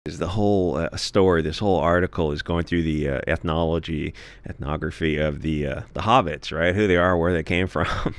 is the whole story. This whole article is going through the ethnography of the hobbits, right? Who they are, where they came from,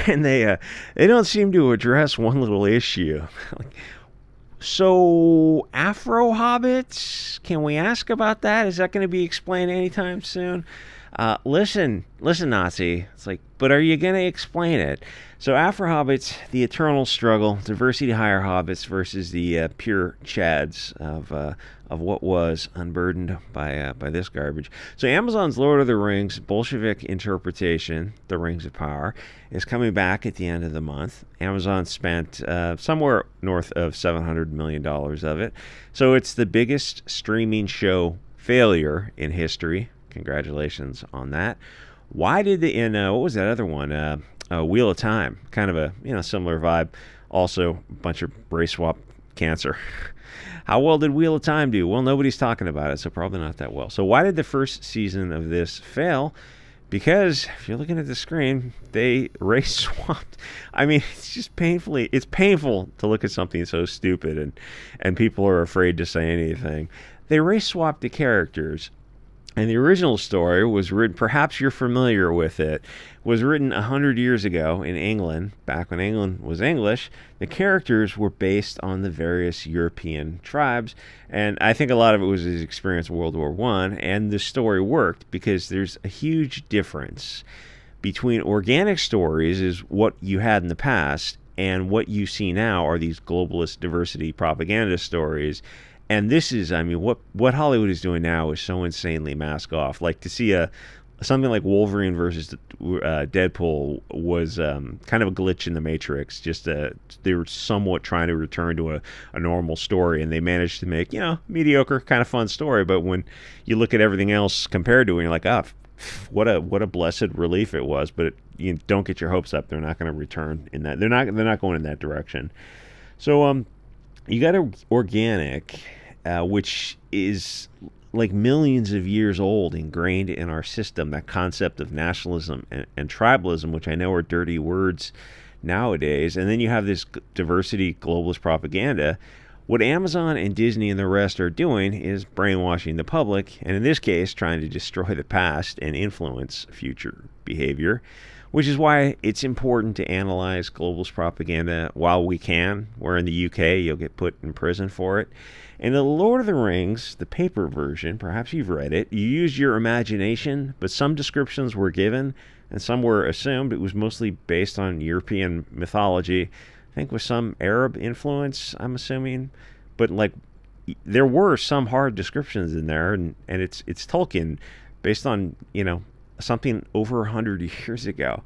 and they don't seem to address one little issue. So, Afro hobbits, can we ask about that? Is that going to be explained anytime soon? Listen, Nazi. It's like, but are you going to explain it? So, Afro hobbits, the eternal struggle, diversity hire hobbits versus the pure chads of what was unburdened by this garbage. So, Amazon's Lord of the Rings Bolshevik interpretation, The Rings of Power, is coming back at the end of the month. Amazon spent somewhere north of $700 million of it. So, it's the biggest streaming show failure in history. Congratulations on that. Why did what was that other one? Wheel of Time, kind of a similar vibe. Also, a bunch of race swap cancer. How well did Wheel of Time do? Well, nobody's talking about it, so probably not that well. So why did the first season of this fail? Because if you're looking at the screen, they race swapped. I mean, it's painful to look at something so stupid, and people are afraid to say anything. They race swapped the characters. And the original story was written, perhaps you're familiar with it, was written 100 years ago in England, back when England was English. The characters were based on the various European tribes, and I think a lot of it was his experience in World War I, and the story worked because there's a huge difference between organic stories, is what you had in the past, and what you see now are these globalist diversity propaganda stories. And this is, I mean, what Hollywood is doing now is so insanely mask off. Like, to see something like Wolverine versus Deadpool was kind of a glitch in the Matrix. Just they were somewhat trying to return to a normal story, and they managed to make mediocre kind of fun story. But when you look at everything else compared to it, you're like, what a blessed relief it was. But you don't get your hopes up. They're not going to return in that. They're not going in that direction. So you got organic, which is like millions of years old, ingrained in our system. That concept of nationalism and tribalism, which I know are dirty words nowadays. And then you have this diversity globalist propaganda. What Amazon and Disney and the rest are doing is brainwashing the public, and in this case, trying to destroy the past and influence future behavior. Which is why it's important to analyze globalist propaganda while we can. Where in the UK, you'll get put in prison for it. In The Lord of the Rings, the paper version, perhaps you've read it, you use your imagination, but some descriptions were given and some were assumed. It was mostly based on European mythology, I think with some Arab influence, I'm assuming. But there were some hard descriptions in there, and it's Tolkien based on, something over 100 years ago.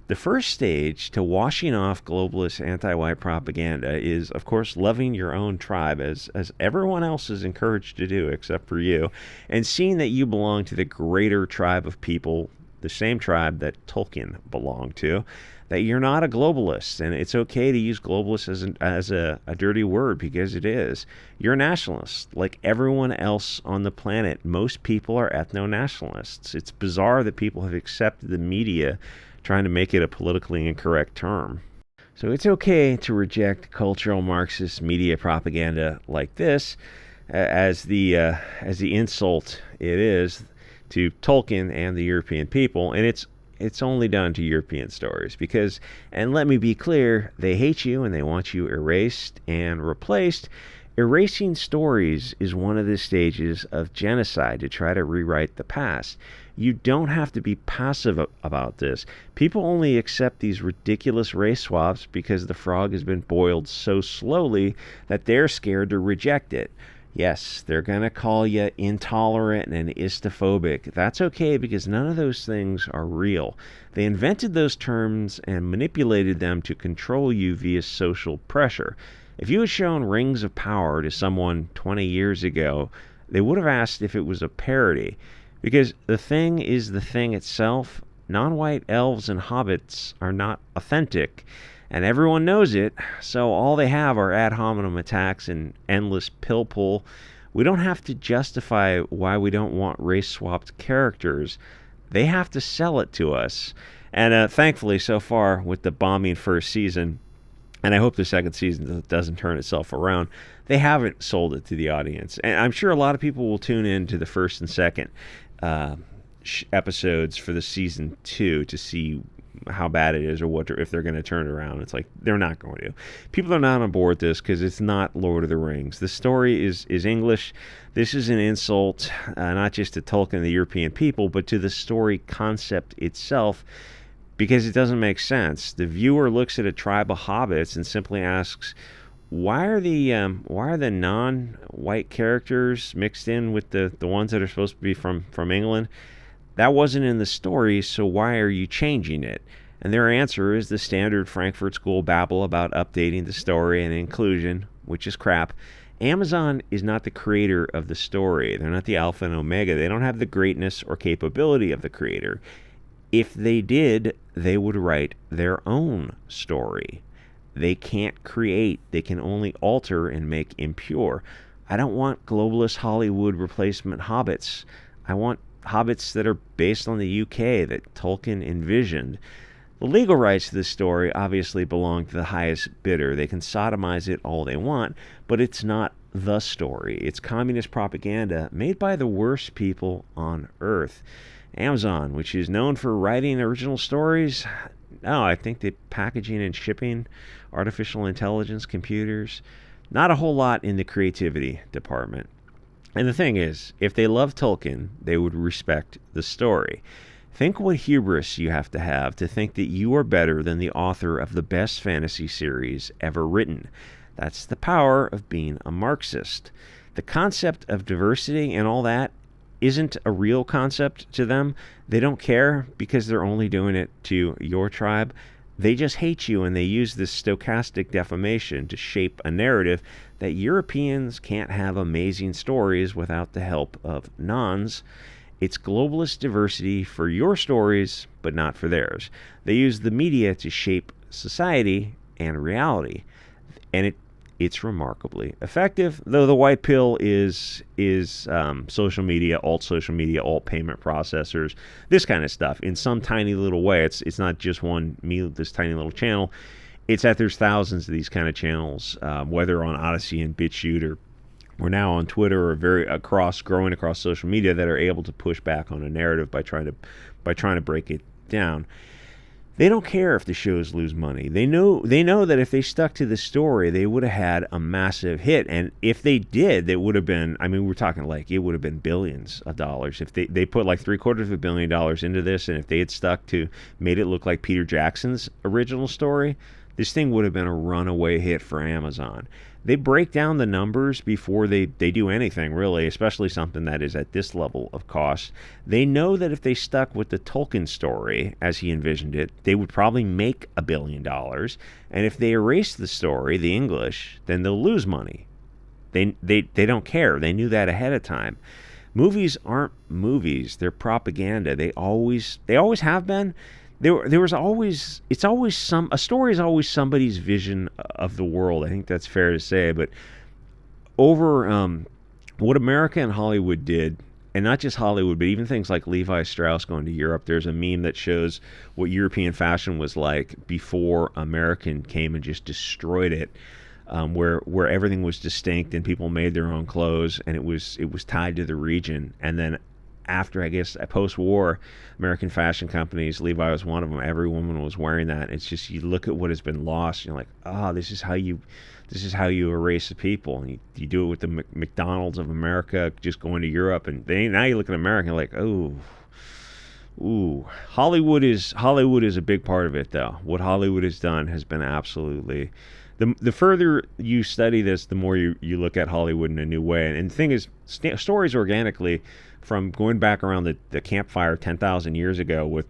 The first stage to washing off globalist anti-white propaganda is, of course, loving your own tribe, as everyone else is encouraged to do except for you, and seeing that you belong to the greater tribe of people, the same tribe that Tolkien belonged to, that you're not a globalist, and it's okay to use globalist as a dirty word, because it is. You're a nationalist, like everyone else on the planet. Most people are ethno-nationalists. It's bizarre that people have accepted the media trying to make it a politically incorrect term. So it's okay to reject cultural Marxist media propaganda like this as the insult it is to Tolkien and the European people, and it's only done to European stories because, and let me be clear, they hate you and they want you erased and replaced. Erasing stories is one of the stages of genocide to try to rewrite the past. You don't have to be passive about this. People only accept these ridiculous race swaps because the frog has been boiled so slowly that they're scared to reject it. Yes, they're going to call you intolerant and istophobic. That's okay, because none of those things are real. They invented those terms and manipulated them to control you via social pressure. If you had shown Rings of Power to someone 20 years ago, they would have asked if it was a parody. Because the thing is the thing itself. Non-white elves and hobbits are not authentic. And everyone knows it, so all they have are ad hominem attacks and endless pill pull. We don't have to justify why we don't want race-swapped characters. They have to sell it to us. And thankfully, so far, with the bombing first season, and I hope the second season doesn't turn itself around. They haven't sold it to the audience, and I'm sure a lot of people will tune in to the first and second uh, episodes for the season 2 to see how bad it is or what if they're going to turn it around. It's like they're not going to. People are not on board with this because it's not Lord of the Rings. The story is English. This is an insult, not just to Tolkien and the European people, but to the story concept itself, because it doesn't make sense. The viewer looks at a tribe of hobbits and simply asks, why are the non-white characters mixed in with the ones that are supposed to be from England? That wasn't in the story, so why are you changing it? And their answer is the standard Frankfurt School babble about updating the story and inclusion, which is crap. Amazon is not the creator of the story. They're not the alpha and omega. They don't have the greatness or capability of the creator. If they did, they would write their own story. They can't create. They can only alter and make impure. I don't want globalist Hollywood replacement hobbits. I want hobbits that are based on the UK that Tolkien envisioned. The legal rights to this story obviously belong to the highest bidder. They can sodomize it all they want, but it's not the story. It's communist propaganda made by the worst people on earth. Amazon, which is known for writing original stories, no, I think the packaging and shipping, artificial intelligence, computers, not a whole lot in the creativity department. And the thing is, if they love Tolkien, they would respect the story. Think what hubris you have to think that you are better than the author of the best fantasy series ever written. That's the power of being a Marxist. The concept of diversity and all that isn't a real concept to them. They don't care because they're only doing it to your tribe. They just hate you, and they use this stochastic defamation to shape a narrative that Europeans can't have amazing stories without the help of nons. It's globalist diversity for your stories, but not for theirs. They use the media to shape society and reality, and it's remarkably effective. Though the white pill is social media, alt payment processors, this kind of stuff in some tiny little way. It's not just this tiny little channel. It's that there's thousands of these kind of channels, whether on Odyssey and BitChute or now on Twitter, or growing across social media, that are able to push back on a narrative by trying to break it down. They don't care if the shows lose money. They know that if they stuck to the story, they would have had a massive hit. And if they did, it would have been, we're talking like it would have been billions of dollars. If they put like $750 million into this, and if they had made it look like Peter Jackson's original story, this thing would have been a runaway hit for Amazon. They break down the numbers before they do anything, really, especially something that is at this level of cost. They know that if they stuck with the Tolkien story as he envisioned it, they would probably make $1 billion. And if they erase the story, the English, then they'll lose money. They don't care. They knew that ahead of time. Movies aren't movies. They're propaganda. They always have been. A story is always somebody's vision of the world. I think that's fair to say. But over what America and Hollywood did, and not just Hollywood, but even things like Levi Strauss going to Europe, there's a meme that shows what European fashion was like before American came and just destroyed it, where everything was distinct and people made their own clothes, and it was tied to the region. And then after, I guess, post-war, American fashion companies, Levi was one of them, every woman was wearing that. It's just, you look at what has been lost, and you're like, this is how you erase the people. And you do it with the McDonald's of America, just going to Europe, and now you look at America, and you're like, Hollywood is a big part of it, though. What Hollywood has done has been absolutely... The further you study this, the more you look at Hollywood in a new way. And the thing is, stories organically, from going back around the campfire 10,000 years ago with,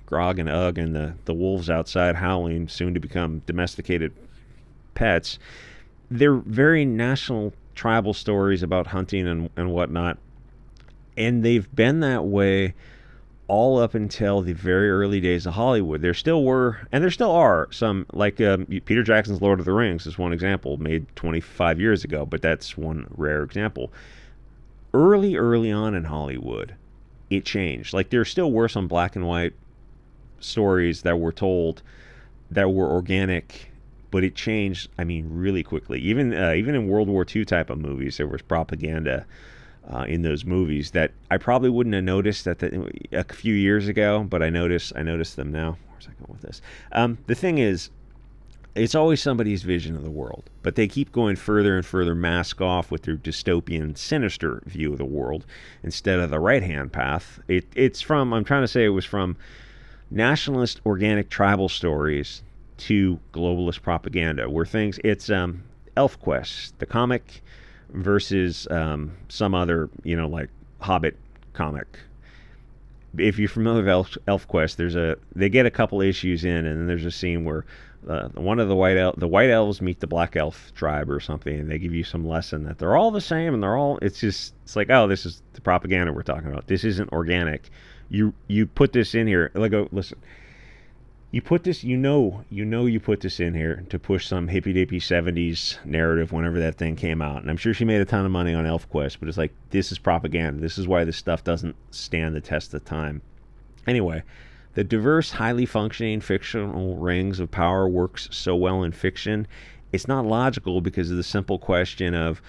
Grog and Ugg and the wolves outside howling, soon to become domesticated pets, they're very national, tribal stories about hunting and whatnot. And they've been that way all up until the very early days of Hollywood. There still were, and there still are, some, like Peter Jackson's Lord of the Rings is one example, made 25 years ago, but that's one rare example. Early on in Hollywood, it changed. Like, there still were some black and white stories that were told that were organic but it changed, I mean, really quickly. Even in World War II type of movies, there was propaganda in those movies that I probably wouldn't have noticed a few years ago, but I noticed them now. Where's I going with this? The thing is, it's always somebody's vision of the world, but they keep going further and further mask off with their dystopian, sinister view of the world instead of the right-hand path. It's from, I'm trying to say it was from nationalist organic tribal stories to globalist propaganda, where it's ElfQuest, the comic, versus some other, like Hobbit comic. If you're familiar with ElfQuest, they get a couple issues in, and then there's a scene where one of the white elves meet the black elf tribe or something, and they give you some lesson that they're all the same, and it's like, oh, this is the propaganda we're talking about. This isn't organic. You put this in here. Like, oh, listen. You put this, you put this in here to push some hippy-dippy 70s narrative whenever that thing came out. And I'm sure she made a ton of money on ElfQuest, but it's like, this is propaganda. This is why this stuff doesn't stand the test of time. Anyway, the diverse, highly functioning fictional rings of power works so well in fiction. It's not logical because of the simple question of,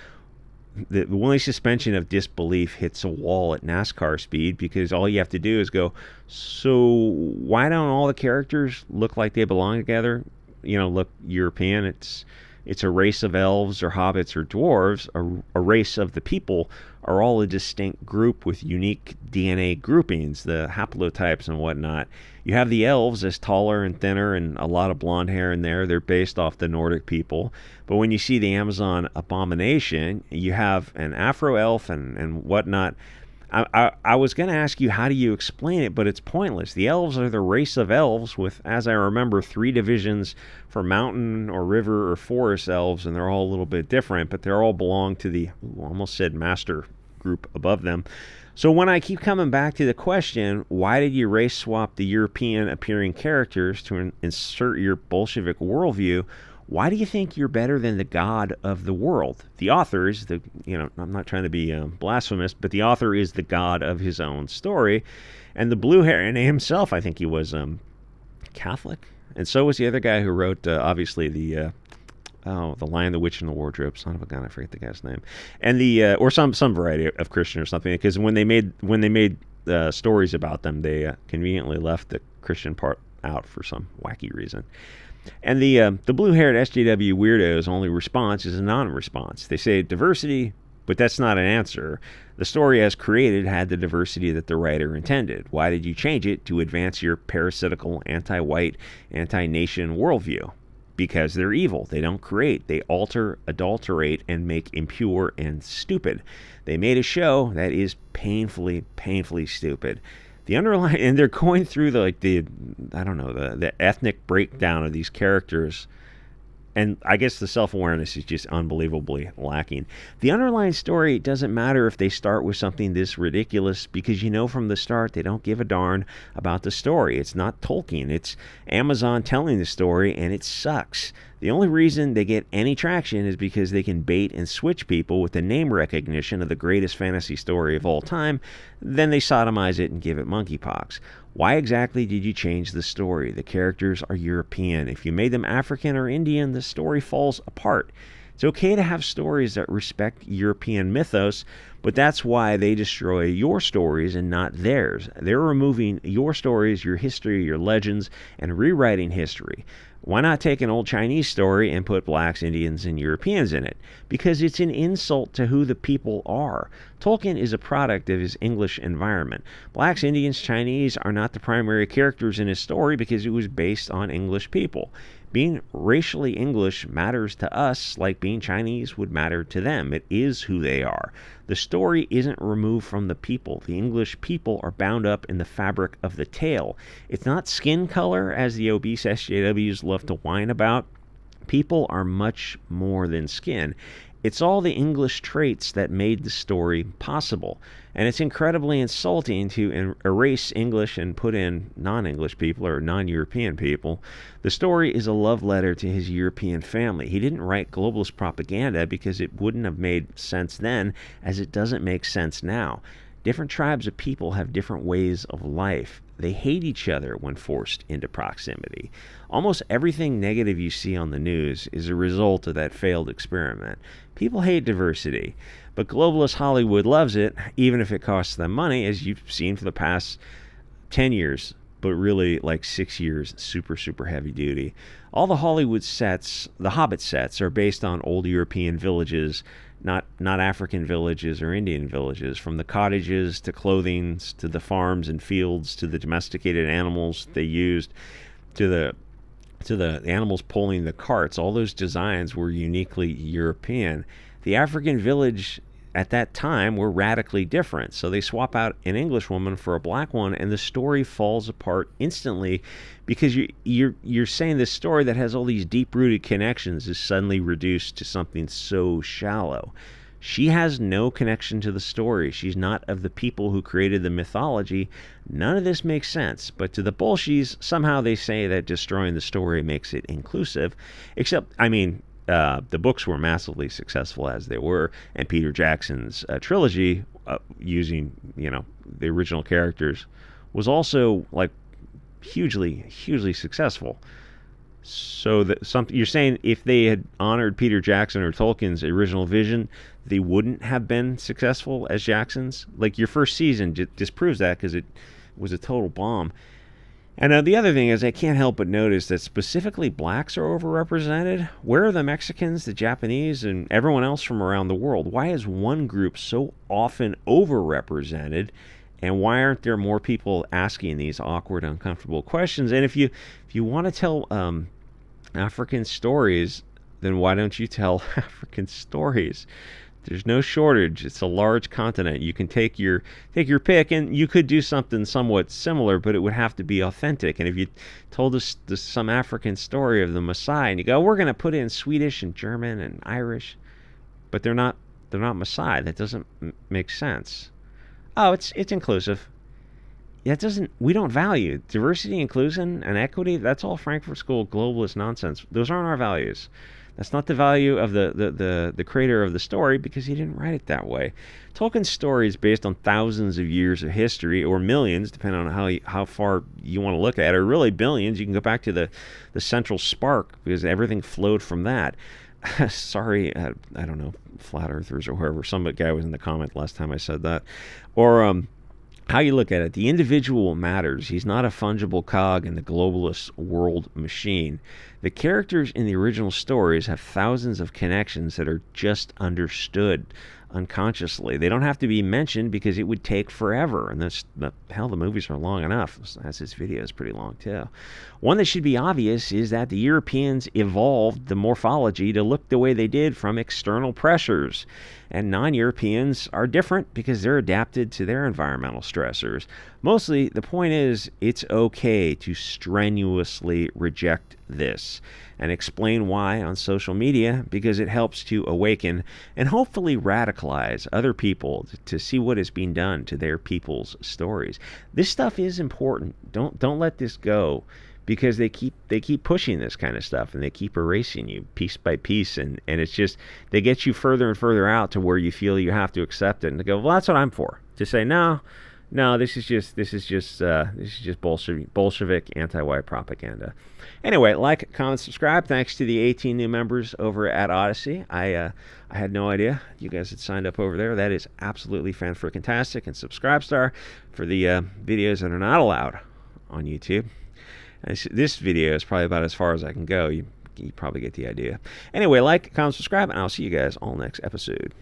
the only suspension of disbelief hits a wall at NASCAR speed, because all you have to do is go, so why don't all the characters look like they belong together? Look European. It's a race of elves or hobbits or dwarves. A race of the people are all a distinct group with unique DNA groupings, the haplotypes and whatnot. You have the elves as taller and thinner and a lot of blonde hair in there. They're based off the Nordic people. But when you see the Amazon abomination, you have an Afro elf and whatnot. I was going to ask you, how do you explain it, but it's pointless. The elves are the race of elves with, as I remember, 3 divisions for mountain or river or forest elves, and they're all a little bit different, but they all belong to the, almost said master group above them. So when I keep coming back to the question, why did you race swap the European appearing characters to insert your Bolshevik worldview? Why do you think you're better than the god of the world? The author is I'm not trying to be blasphemous, but the author is the god of his own story. And the blue hair, and himself, I think he was Catholic. And so was the other guy who wrote, obviously, the Lion, the Witch, and the Wardrobe. Son of a gun, I forget the guy's name. And or some variety of Christian or something, because when they made stories about them, they conveniently left the Christian part out for some wacky reason. And the blue-haired SJW weirdo's only response is a non-response. They say diversity, but that's not an answer. The story as created had the diversity that the writer intended. Why did you change it to advance your parasitical, anti-white, anti-nation worldview? Because they're evil. They don't create. They alter, adulterate, and make impure and stupid. They made a show that is painfully, painfully stupid. The underlying, and they're going through the ethnic breakdown of these characters, and I guess the self-awareness is just unbelievably lacking. The underlying story doesn't matter if they start with something this ridiculous, because from the start they don't give a darn about the story. It's not Tolkien, it's Amazon telling the story, and it sucks. The only reason they get any traction is because they can bait and switch people with the name recognition of the greatest fantasy story of all time, then they sodomize it and give it monkeypox. Why exactly did you change the story? The characters are European. If you made them African or Indian, the story falls apart. It's okay to have stories that respect European mythos, but that's why they destroy your stories and not theirs. They're removing your stories, your history, your legends, and rewriting history. Why not take an old Chinese story and put blacks, Indians, and Europeans in it? Because it's an insult to who the people are. Tolkien is a product of his English environment. Blacks, Indians, Chinese are not the primary characters in his story because it was based on English people. Being racially English matters to us like being Chinese would matter to them. It is who they are. The story isn't removed from the people. The English people are bound up in the fabric of the tale. It's not skin color, as the obese SJWs love to whine about. People are much more than skin. It's all the English traits that made the story possible. And it's incredibly insulting to erase English and put in non-English people or non-European people. The story is a love letter to his European family. He didn't write globalist propaganda because it wouldn't have made sense then, as it doesn't make sense now. Different tribes of people have different ways of life. They hate each other when forced into proximity. Almost everything negative you see on the news is a result of that failed experiment. People hate diversity, but globalist Hollywood loves it, even if it costs them money, as you've seen for the past 10 years, but really like 6 years, super, super heavy duty. All the Hollywood sets, the Hobbit sets, are based on old European villages, not African villages or Indian villages. From the cottages to clothing to the farms and fields to the domesticated animals they used to the animals pulling the carts, all those designs were uniquely European. The African village at that time were radically different. So they swap out an English woman for a black one, and the story falls apart instantly because you're saying this story that has all these deep-rooted connections is suddenly reduced to something so shallow. She has no connection to the story. She's not of the people who created the mythology. None of this makes sense. But to the Bolshies, somehow they say that destroying the story makes it inclusive. Except, the books were massively successful as they were, and Peter Jackson's trilogy, using the original characters, was also like hugely successful. So that you're saying if they had honored Peter Jackson or Tolkien's original vision, they wouldn't have been successful as Jackson's? Like, your first season disproves that because it was a total bomb. And the other thing is, I can't help but notice that specifically blacks are overrepresented. Where are the Mexicans, the Japanese, and everyone else from around the world? Why is one group so often overrepresented? And why aren't there more people asking these awkward, uncomfortable questions? And if you want to tell African stories, then why don't you tell African stories? There's no shortage. It's a large continent. You can take your pick, and you could do something somewhat similar, but it would have to be authentic. And if you told us some African story of the Maasai, and you go, we're going to put in Swedish and German and Irish, but they're not Maasai. That doesn't make sense. Oh, it's inclusive. We don't value diversity, inclusion, and equity. That's all Frankfurt School globalist nonsense. Those aren't our values. That's not the value of the creator of the story, because he didn't write it that way. Tolkien's story is based on thousands of years of history, or millions, depending on how far you want to look at it, or really billions. You can go back to the central spark, because everything flowed from that. Sorry, I don't know, flat earthers or whoever. Some guy was in the comment last time I said that. Or how you look at it, the individual matters. He's not a fungible cog in the globalist world machine. The characters in the original stories have thousands of connections that are just understood unconsciously. They don't have to be mentioned because it would take forever. And the movies are long enough. As this video is pretty long too. One that should be obvious is that the Europeans evolved the morphology to look the way they did from external pressures. And non-Europeans are different because they're adapted to their environmental stressors. Mostly, the point is, it's okay to strenuously reject this and explain why on social media, because it helps to awaken and hopefully radicalize other people to see what is being done to their people's stories. This stuff is important. Don't let this go, because they keep pushing this kind of stuff, and they keep erasing you piece by piece, and it's just, they get you further and further out to where you feel you have to accept it and to go, well, that's what I'm for. To say no, this is just Bolshevik anti-white propaganda. Anyway, like, comment, subscribe. Thanks to the 18 new members over at Odyssey. I had no idea you guys had signed up over there. That is absolutely fan-freaking-tastic. And SubScribestar for the videos that are not allowed on YouTube. And this video is probably about as far as I can go. You probably get the idea. Anyway, like, comment, subscribe, and I'll see you guys all next episode.